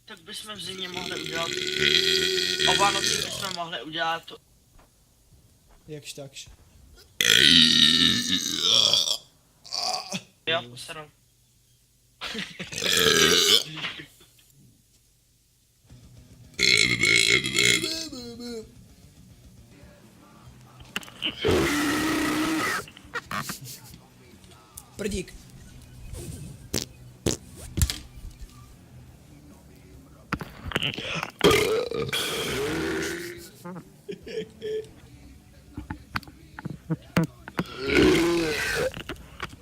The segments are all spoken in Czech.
Tak bychom v zimě mohli udělat. O Vánoci bychom mohli udělat to. Jakž takž. Jo, posadu. Prdík.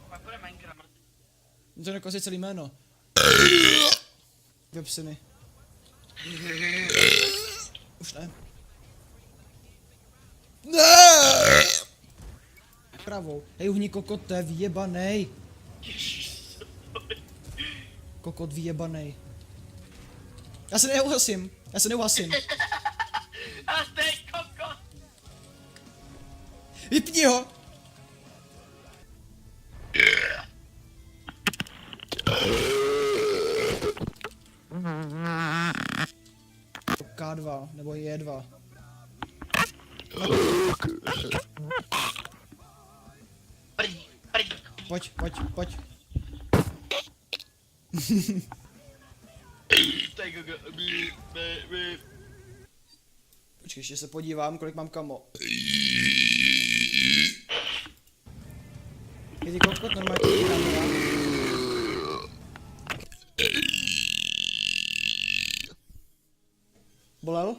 Pak bude Minecraft. To nekazí celý jméno. Vypseny. Už ne. Ne! Pravou. Hej, uhni kokote, vyjebanej. Kokot vyjebanej. Já se neuhasím. A teď kokot! Vypni ho! K2, nebo J2. Prdí. Pojď. Počkej, ještě se podívám, kolik mám kamo. Je ty kokot normálně kamera. Bolel?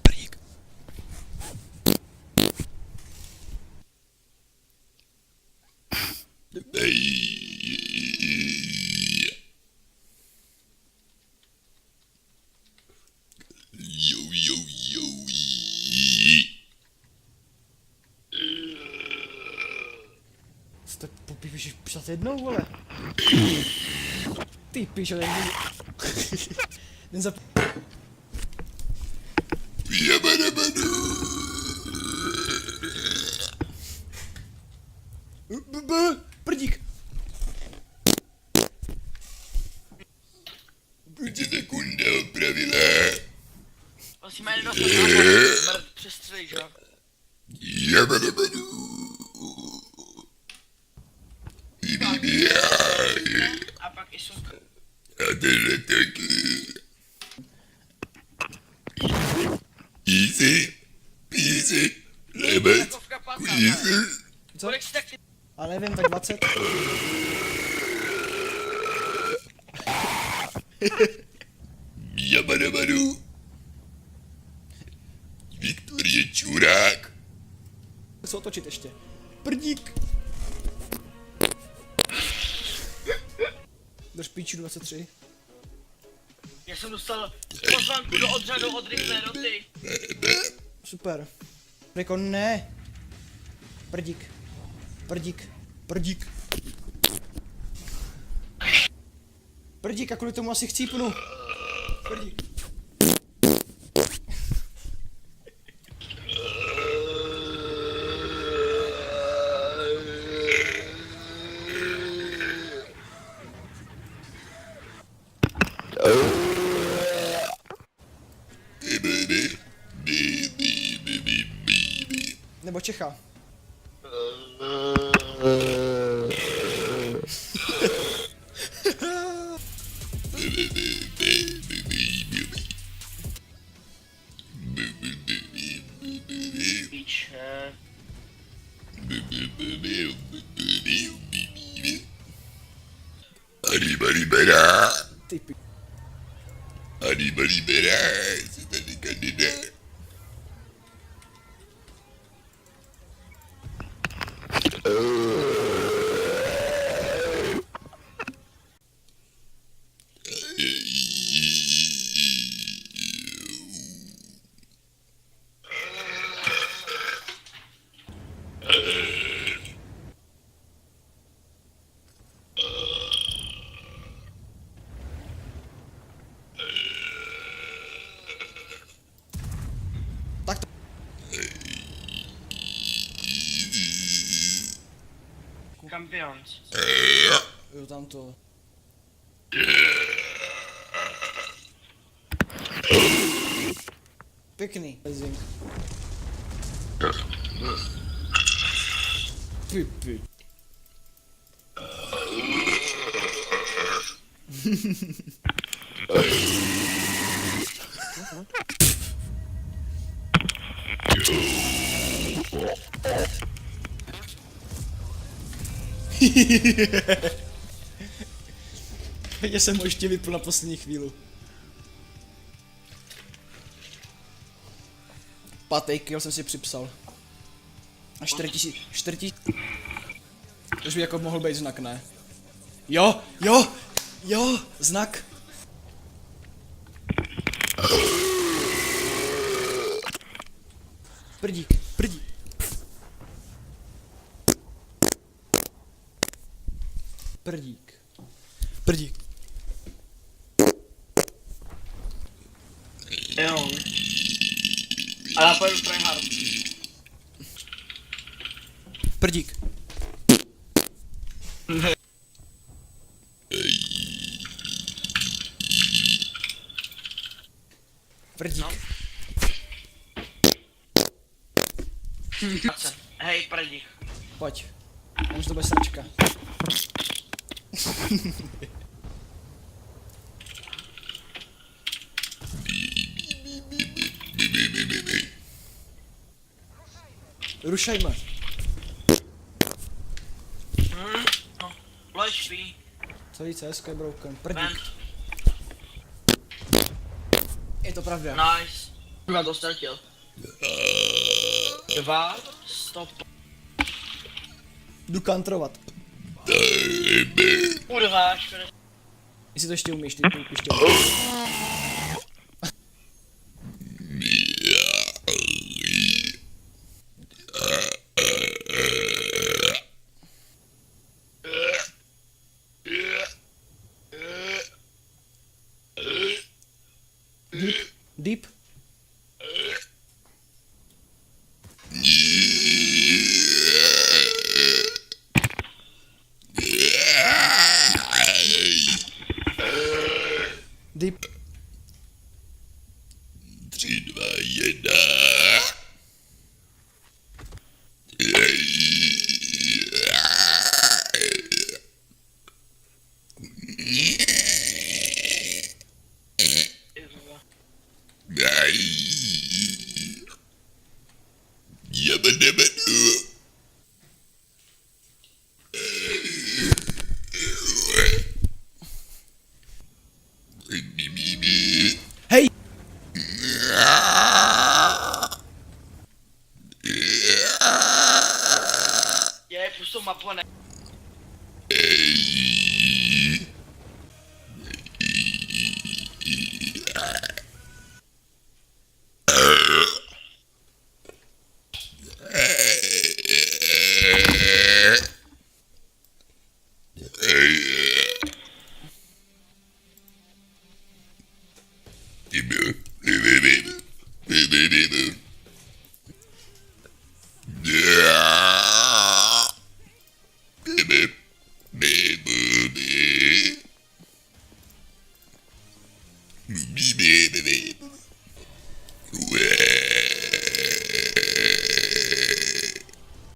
Prdík. Tak popíš přes jednou, vole. Ty píšo, ten zap... Prdík. Buďte sekunda opravila. Musíme jen dostat nápad. Přestřelíš, jo? Jabadabadu. A pak i sunka. A tenhle taky. Easy, lebec, Takovka patá, easy. Co? kolik jsi tak... Ale nevím, tak 20. Jabadabadu. Viktor je čurák. Co otočit ještě? Prdík. Do špiču 23. Já jsem dostal pozvánku do odřadu od rychlé roty. Super. Jako ne. Prdík. Prdík, a kvůli tomu asi chcípnu. Prdík. Nebo Čecha. Píče. Arriba, Ty pi... se tady kandidát. Ambiance. Jo, tam to. Pěkný. Amazing. Py. Já jsem ho ještě vypl na poslední chvíli. 5. kill jsem si připsal. A 4000. Tož by jako mohl být znak, ne? Jo, znak. Prdík. Prdík. Jo. Ale já pojedu tryhard. Prdík. Prdík. No. Hej, prdík. Pojď. Už to bude sračka. Rušajme. No. Low HP. Celý CS je broken. Prdík. Vent. Je to pravda. Nice. Kurva, to ztratil. 2. Stop. Jdu kantrovat. Kurva, škoda. Jestli to ještě umíš, ty ještě. Deep. Deep. 3, 2, 1. Hej! Je, pustou mapu a ne. Ty byl.